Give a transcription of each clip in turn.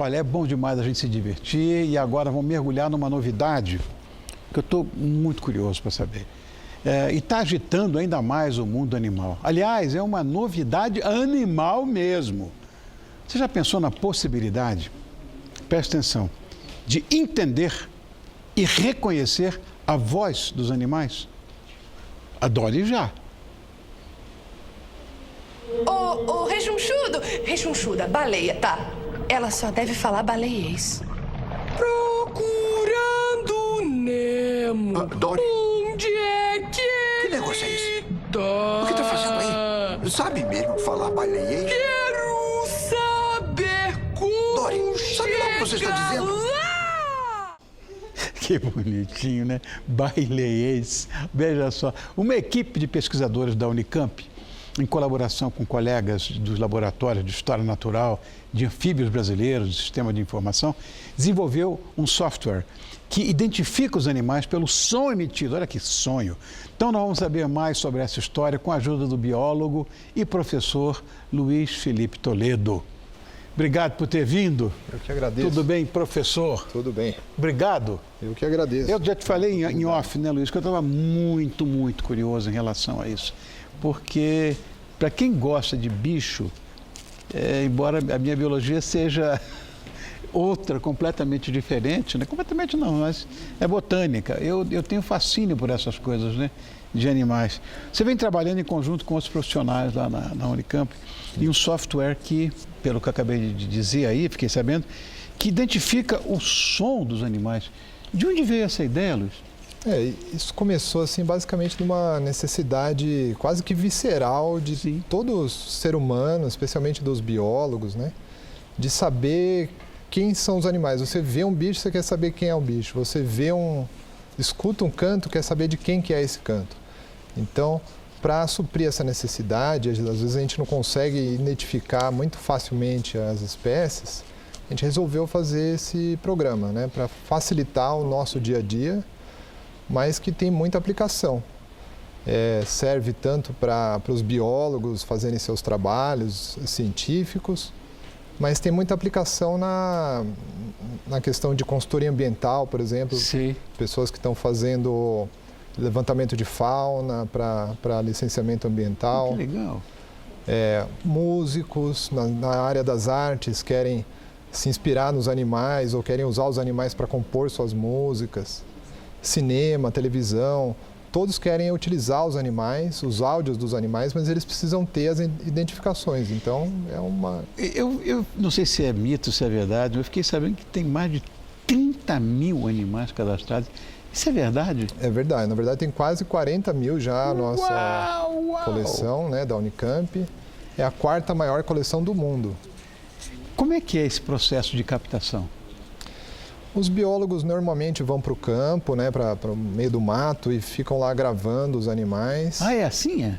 Olha, é bom demais a gente se divertir e agora vamos mergulhar numa novidade que eu estou muito curioso para saber. E está agitando ainda mais o mundo animal. Aliás, é uma novidade animal mesmo. Você já pensou na possibilidade, presta atenção, de entender e reconhecer a voz dos animais? Adore já. Ô, rechonchuda, baleia, tá? Ela só deve falar baleiês. Procurando Nemo. Dory. Onde é que Que negócio é esse? tá? O que tá fazendo aí? Sabe mesmo falar baleiês? Quero saber como Dory, sabe lá o que você está chega dizendo? lá. Que bonitinho, né? Baleiês. Veja só, uma equipe de pesquisadores da Unicamp, em colaboração com colegas dos laboratórios de História Natural, de anfíbios brasileiros, do Sistema de Informação, desenvolveu um software que identifica os animais pelo som emitido. Olha que sonho! Então nós vamos saber mais sobre essa história com a ajuda do biólogo e professor Luiz Felipe Toledo. Obrigado por ter vindo. Eu que agradeço. Tudo bem, professor? Tudo bem. Obrigado. Eu que agradeço. Eu já te falei em off, né, Luiz, que eu estava muito curioso em relação a isso. Porque, para quem gosta de bicho, embora a minha biologia seja outra, completamente diferente, né? Completamente não, mas é botânica. Eu tenho fascínio por essas coisas, né? De animais. Você vem trabalhando em conjunto com outros profissionais lá na Unicamp em um software que, pelo que eu acabei de dizer aí, fiquei sabendo, que identifica o som dos animais. De onde veio essa ideia, Luiz? Isso começou assim basicamente de uma necessidade quase que visceral de Sim. todo ser humano, especialmente dos biólogos, né? De saber quem são os animais. Você vê um bicho, você quer saber quem é o bicho. Você escuta um canto, quer saber de quem que é esse canto. Então, para suprir essa necessidade, às vezes a gente não consegue identificar muito facilmente as espécies, a gente resolveu fazer esse programa, né? Para facilitar o nosso dia a dia, mas que tem muita aplicação. Serve tanto para os biólogos fazerem seus trabalhos científicos, mas tem muita aplicação na questão de consultoria ambiental, por exemplo. Sim. Pessoas que estão fazendo levantamento de fauna para licenciamento ambiental. Que legal. Músicos na área das artes querem se inspirar nos animais ou querem usar os animais para compor suas músicas. Cinema, televisão, todos querem utilizar os animais, os áudios dos animais, mas eles precisam ter as identificações. Então, é uma... Eu não sei se é mito, se é verdade, mas eu fiquei sabendo que tem mais de 30 mil animais cadastrados. Isso é verdade? É verdade. Na verdade, tem quase 40 mil já a nossa coleção, né, da Unicamp. É a 4ª maior coleção do mundo. Como é que é esse processo de captação? Os biólogos normalmente vão para o campo, né, para o meio do mato e ficam lá gravando os animais. Ah, é assim, é?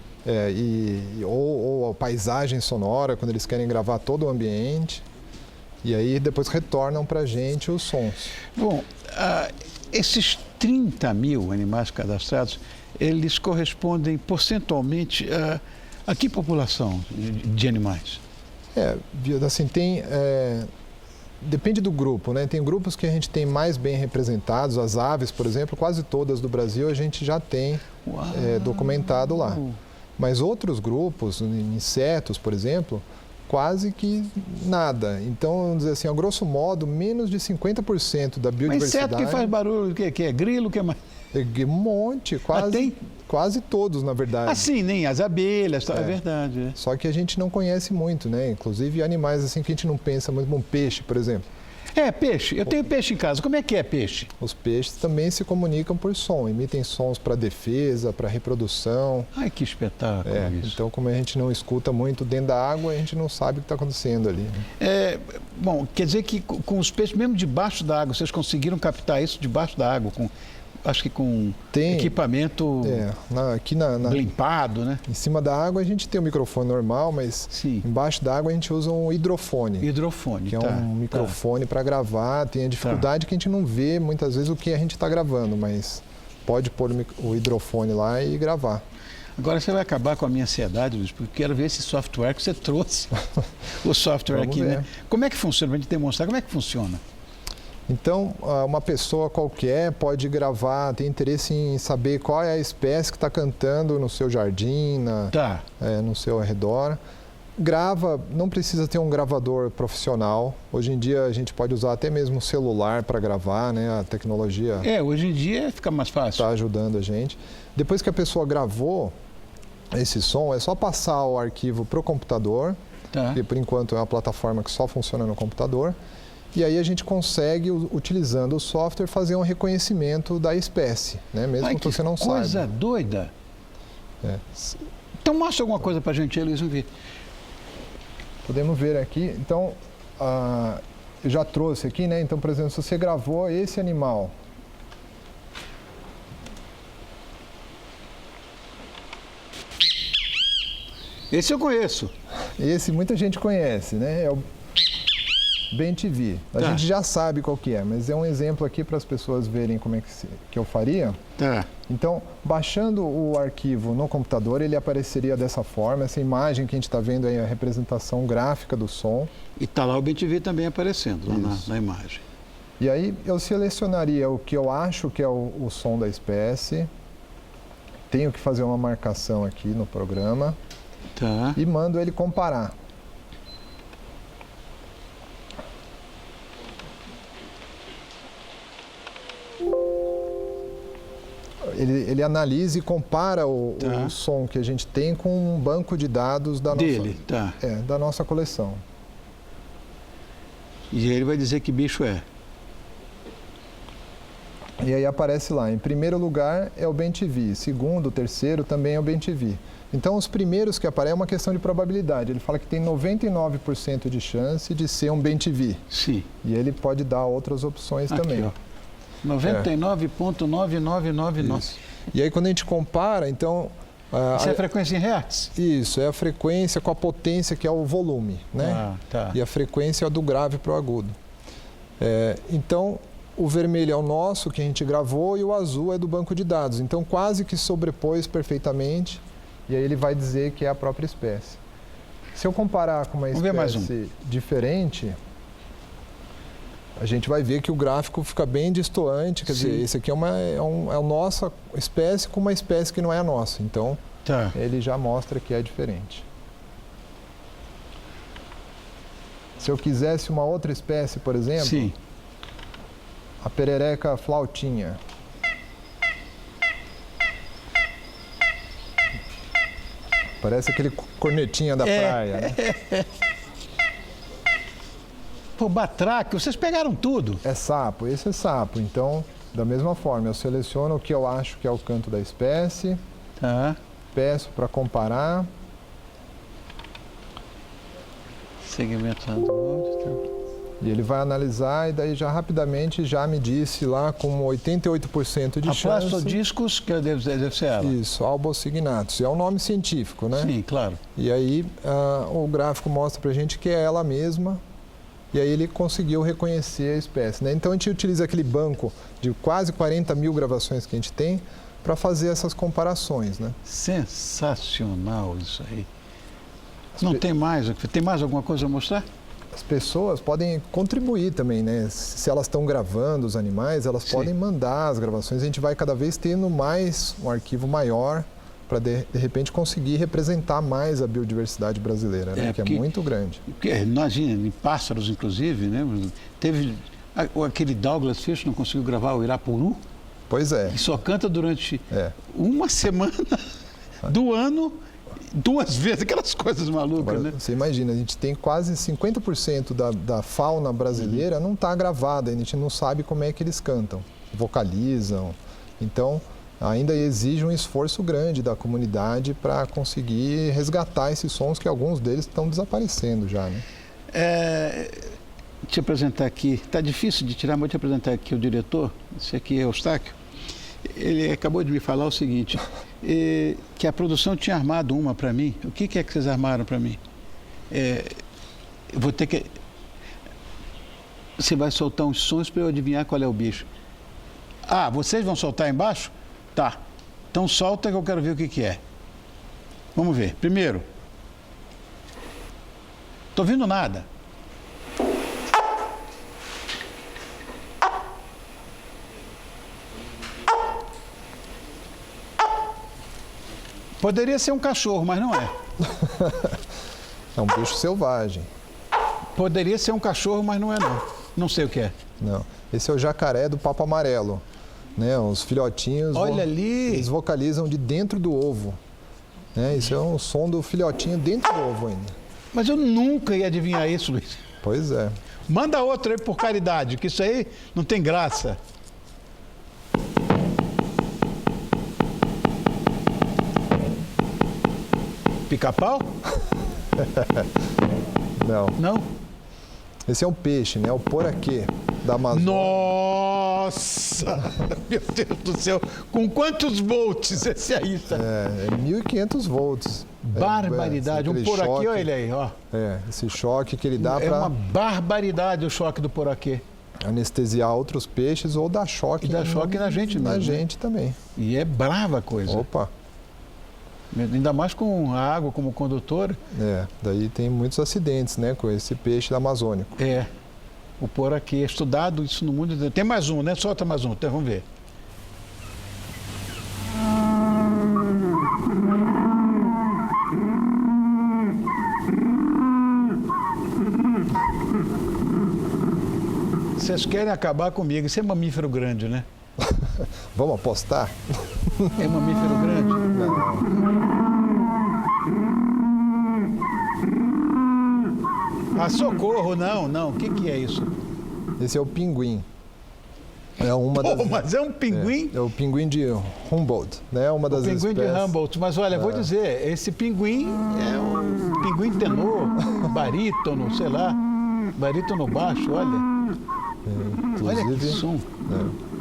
Ou a paisagem sonora, quando eles querem gravar todo o ambiente. E aí depois retornam para a gente os sons. Bom, esses 30 mil animais cadastrados, eles correspondem percentualmente a que população de animais? Assim, depende do grupo, né? Tem grupos que a gente tem mais bem representados, as aves, por exemplo, quase todas do Brasil a gente já tem documentado lá. Mas outros grupos, insetos, por exemplo, quase que nada. Então, vamos dizer assim, a grosso modo, menos de 50% da biodiversidade... Mas inseto que faz barulho, o que é? Grilo, o que é mais? Um monte, quase todos, na verdade. Assim, nem as abelhas, é verdade. Só que a gente não conhece muito, né? Inclusive animais assim que a gente não pensa muito, como peixe, por exemplo. Peixe. Eu tenho peixe em casa. Como é que é peixe? Os peixes também se comunicam por som, emitem sons para defesa, para reprodução. Ai, que espetáculo isso. Então, como a gente não escuta muito dentro da água, a gente não sabe o que está acontecendo ali. Bom, quer dizer que com os peixes, mesmo debaixo da água, vocês conseguiram captar isso debaixo da água, acho que com equipamento limpado, né? Em cima da água a gente tem um microfone normal, mas embaixo da água a gente usa um hidrofone. Hidrofone, que é um microfone para gravar. Tem a dificuldade que a gente não vê muitas vezes o que a gente está gravando, mas pode pôr o hidrofone lá e gravar. Agora você vai acabar com a minha ansiedade, Luiz, porque eu quero ver esse software que você trouxe. O software Vamos aqui, ver. né? Como é que funciona? Para a gente demonstrar como é que funciona. Então, uma pessoa qualquer pode gravar, tem interesse em saber qual é a espécie que está cantando no seu jardim, Tá. no seu arredor. Grava, não precisa ter um gravador profissional. Hoje em dia a gente pode usar até mesmo o celular para gravar, né? A tecnologia Hoje em dia fica mais fácil. está ajudando a gente. Depois que a pessoa gravou esse som, é só passar o arquivo para o computador, Tá. que por enquanto é uma plataforma que só funciona no computador. E aí a gente consegue, utilizando o software, fazer um reconhecimento da espécie, né? Mesmo Ai, que você não saiba. coisa doida. É. Então mostra alguma coisa para a gente aí, Luiz, vamos ver. Podemos ver aqui. Então, eu já trouxe aqui, né? Então, por exemplo, se você gravou esse animal. Esse eu conheço. Esse muita gente conhece, né? É o BenTV. A Tá. gente já sabe qual que é, mas é um exemplo aqui para as pessoas verem como é que eu faria. Tá. Então, baixando o arquivo no computador, ele apareceria dessa forma. Essa imagem que a gente está vendo aí é a representação gráfica do som. E tá lá o BenTV também aparecendo, lá Isso. na imagem. E aí eu selecionaria o que eu acho que é o som da espécie. Tenho que fazer uma marcação aqui no programa Tá. e mando ele comparar. Ele analisa e compara o Tá. som que a gente tem com um banco de dados da Dele, tá. da nossa coleção. E ele vai dizer que bicho é. E aí aparece lá, em primeiro lugar é o BenTV, segundo, terceiro também é o BenTV. Então os primeiros que aparecem é uma questão de probabilidade. Ele fala que tem 99% de chance de ser um BenTV. Sim. E ele pode dar outras opções Aqui, também. ó. 99,9999. Isso. E aí quando a gente compara, então... Isso é a frequência em hertz? Isso, é a frequência com a potência que é o volume, né? Ah, tá. E a frequência é do grave para o agudo. Então, o vermelho é o nosso, que a gente gravou, e o azul é do banco de dados. Então, quase que sobrepôs perfeitamente, e aí ele vai dizer que é a própria espécie. Se eu comparar com uma Vamos ver mais um. espécie diferente, a gente vai ver que o gráfico fica bem distoante. Quer Sim. dizer, esse aqui é a nossa espécie com uma espécie que não é a nossa. Então, Tá. ele já mostra que é diferente. Se eu quisesse uma outra espécie, por exemplo, Sim. a perereca flautinha. Parece aquele cornetinha da praia, né? Pô, batraque, vocês pegaram tudo. É sapo, esse é sapo. Então, da mesma forma, eu seleciono o que eu acho que é o canto da espécie, Tá. peço para comparar. Segmentando o áudio. Tá. E ele vai analisar e daí já rapidamente já me disse lá com 88% de A chance. plastodiscos, que deve ser ela. Isso, albocignatus. É um nome científico, né? Sim, claro. E aí o gráfico mostra pra gente que é ela mesma. E aí ele conseguiu reconhecer a espécie, né? Então a gente utiliza aquele banco de quase 40 mil gravações que a gente tem para fazer essas comparações, né? Sensacional isso aí. Não tem mais? Tem mais alguma coisa a mostrar? As pessoas podem contribuir também, né? Se elas estão gravando os animais, elas Sim. podem mandar as gravações. A gente vai cada vez tendo um arquivo maior para de repente conseguir representar mais a biodiversidade brasileira, né? Que é muito grande. Porque, imagina, em pássaros, inclusive, né? Teve aquele Douglas Fish não conseguiu gravar o Irapuru, Pois é. que só canta durante uma semana do ano, 2 vezes, aquelas coisas malucas, Agora, né? você imagina, a gente tem quase 50% da fauna brasileira não está gravada, a gente não sabe como é que eles cantam, vocalizam. Então, ainda exige um esforço grande da comunidade para conseguir resgatar esses sons que alguns deles estão desaparecendo já, né? Te apresentar aqui, está difícil de tirar, mas vou te apresentar aqui o diretor, esse aqui é o Eustáquio. Ele acabou de me falar o seguinte, que a produção tinha armado uma para mim. O que é que vocês armaram para mim? Eu vou ter que... Você vai soltar uns sons para eu adivinhar qual é o bicho. Ah, vocês vão soltar embaixo? Tá. Então solta que eu quero ver o que é. Vamos ver. Primeiro, estou vendo nada. Poderia ser um cachorro, mas não é. É um bicho selvagem. Poderia ser um cachorro, mas não é não. Não sei o que é. Não. Esse é o jacaré do papo amarelo. Né? Os filhotinhos, Olha ali. Eles vocalizam de dentro do ovo. Né? Isso é um som do filhotinho dentro do ovo ainda. Mas eu nunca ia adivinhar isso, Luiz. Pois é. Manda outro aí por caridade, que isso aí não tem graça. Pica-pau? Não. Não? Esse é um peixe, né? O poraquê da Amazônia. Nossa! Meu Deus do céu! Com quantos volts esse aí está? É 1.500 volts. Barbaridade. Um poraquê, choque, olha ele aí, ó. Esse choque que ele dá É para uma barbaridade o choque do poraquê. anestesiar outros peixes ou dar choque. E dá choque na gente mesmo. Na né? gente também. E é brava a coisa. Opa! Ainda mais com a água como condutora. Daí tem muitos acidentes, né, com esse peixe amazônico. É. O poraquê, estudado isso no mundo inteiro. Tem mais um, né? Solta mais um, então vamos ver. Vocês querem acabar comigo. Isso é mamífero grande, né? Vamos apostar? É mamífero grande? Ah, socorro, não. O que é isso? Esse é o pinguim. É uma das... mas é um pinguim? É o pinguim de Humboldt, né? Uma das pinguim espécies... de Humboldt. Mas olha, vou dizer, esse pinguim é um pinguim tenor, barítono, sei lá. Barítono baixo, olha. Olha que som.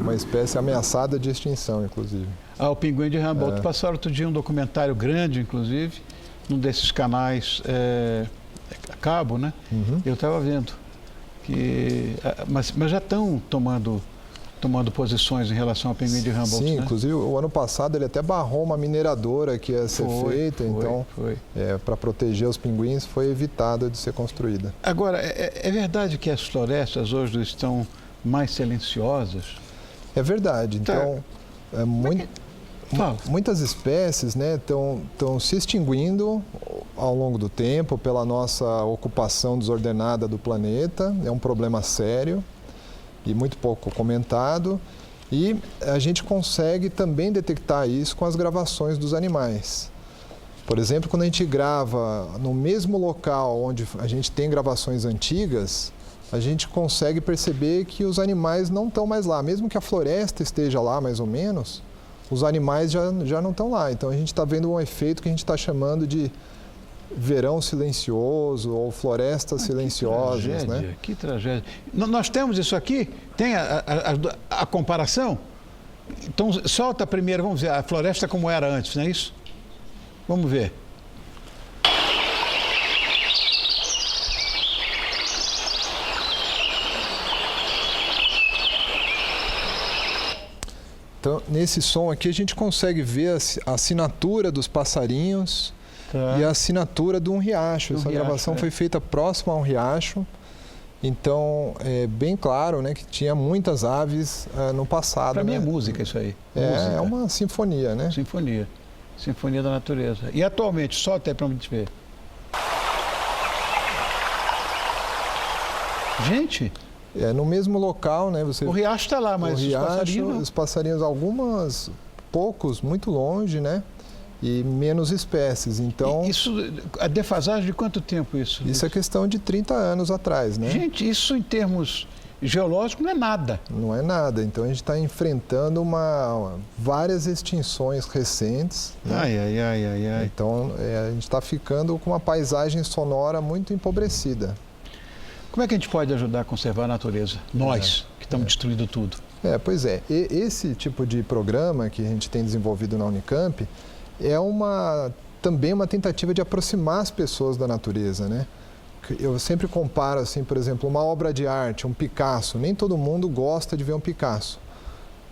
Uma espécie ameaçada de extinção, inclusive. Ah, o pinguim de Humboldt. Passaram outro dia um documentário grande, inclusive, num desses canais a cabo, né? Eu estava vendo. Mas já estão tomando posições em relação ao pinguim de Humboldt, Sim, né? inclusive o ano passado ele até barrou uma mineradora que ia ser feita, então para proteger os pinguins foi evitada de ser construída. Agora, é verdade que as florestas hoje estão mais silenciosas? É verdade, então muitas espécies estão se extinguindo ao longo do tempo pela nossa ocupação desordenada do planeta, é um problema sério e muito pouco comentado, e a gente consegue também detectar isso com as gravações dos animais. Por exemplo, quando a gente grava no mesmo local onde a gente tem gravações antigas, a gente consegue perceber que os animais não estão mais lá. Mesmo que a floresta esteja lá, mais ou menos, os animais já não estão lá. Então a gente está vendo um efeito que a gente está chamando de verão silencioso ou florestas silenciosas, que tragédia, né? Que tragédia. Nós temos isso aqui? Tem a comparação? Então, solta primeiro, vamos ver, a floresta como era antes, não é isso? Vamos ver. Então, nesse som aqui a gente consegue ver a assinatura dos passarinhos e a assinatura de um riacho. Essa gravação foi feita próxima a um riacho. Então, é bem claro, né, que tinha muitas aves no passado. Para mim é né? música isso aí. É uma sinfonia, né? Sinfonia da natureza. E atualmente, solta aí para a gente ver. Gente... no mesmo local, né? O riacho está lá, mas os passarinhos, poucos, muito longe, né? E menos espécies, então... A defasagem de quanto tempo isso? Isso é questão de 30 anos atrás, né? Gente, isso em termos geológicos não é nada. Não é nada, então a gente está enfrentando várias extinções recentes. Né? Ai. Então a gente está ficando com uma paisagem sonora muito empobrecida. Como é que a gente pode ajudar a conservar a natureza? Nós, que estamos destruindo tudo. Pois é. Esse tipo de programa que a gente tem desenvolvido na Unicamp é também uma tentativa de aproximar as pessoas da natureza, né? Eu sempre comparo, assim, por exemplo, uma obra de arte, um Picasso. Nem todo mundo gosta de ver um Picasso.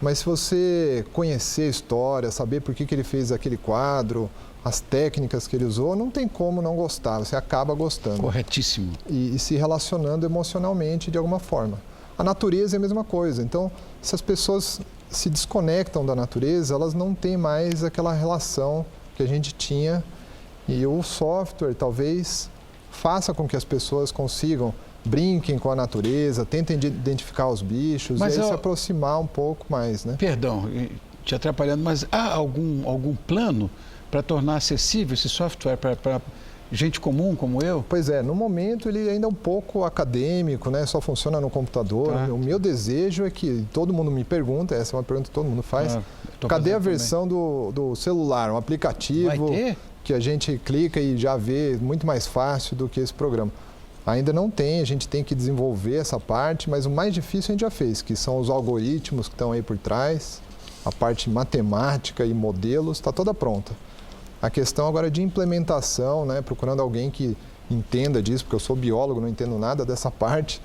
Mas se você conhecer a história, saber por que ele fez aquele quadro, as técnicas que ele usou, não tem como não gostar, você acaba gostando. Corretíssimo. E se relacionando emocionalmente de alguma forma. A natureza é a mesma coisa, então se as pessoas se desconectam da natureza, elas não têm mais aquela relação que a gente tinha, e o software talvez faça com que as pessoas consigam, brinquem com a natureza, tentem identificar os bichos, Mas e aí se aproximar um pouco mais, né? Perdão, te atrapalhando, mas há algum plano para tornar acessível esse software para gente comum como eu? Pois é, no momento ele ainda é um pouco acadêmico, né? Só funciona no computador. Tá. O meu desejo é que todo mundo me pergunta, essa é uma pergunta que todo mundo faz, cadê a versão do celular, um aplicativo Vai ter? Que a gente clica e já vê muito mais fácil do que esse programa. Ainda não tem, a gente tem que desenvolver essa parte, mas o mais difícil a gente já fez, que são os algoritmos que estão aí por trás, a parte matemática e modelos, está toda pronta. A questão agora é de implementação, né? Procurando alguém que entenda disso, porque eu sou biólogo, não entendo nada dessa parte.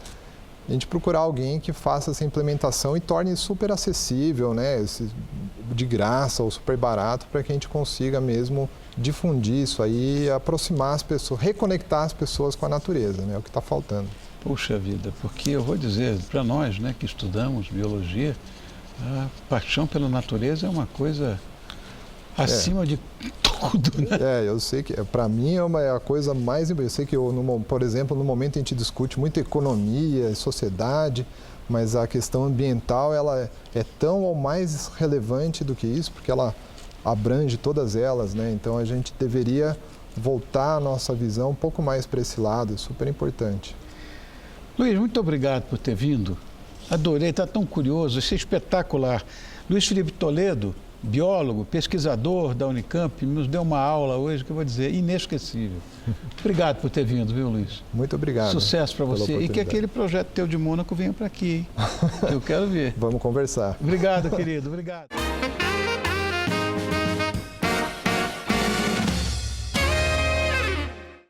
A gente procurar alguém que faça essa implementação e torne super acessível, né? De graça ou super barato, para que a gente consiga mesmo difundir isso aí, aproximar as pessoas, reconectar as pessoas com a natureza, né? É o que está faltando. Puxa vida, porque eu vou dizer, para nós, né, que estudamos biologia, a paixão pela natureza é uma coisa acima de tudo, né? Eu sei que para mim é a coisa mais... Eu sei que, por exemplo, no momento a gente discute muito economia, sociedade, mas a questão ambiental ela é tão ou mais relevante do que isso, porque ela abrange todas elas, né? Então a gente deveria voltar a nossa visão um pouco mais para esse lado, é super importante. Luiz, muito obrigado por ter vindo. Adorei, está tão curioso, isso é espetacular. Luiz Felipe Toledo, biólogo, pesquisador da Unicamp, nos deu uma aula hoje que eu vou dizer inesquecível. Obrigado por ter vindo, viu, Luiz? Muito obrigado. Sucesso para você e que aquele projeto teu de Mônaco venha para aqui, hein? Eu quero ver. Vamos conversar. Obrigado, querido. Obrigado.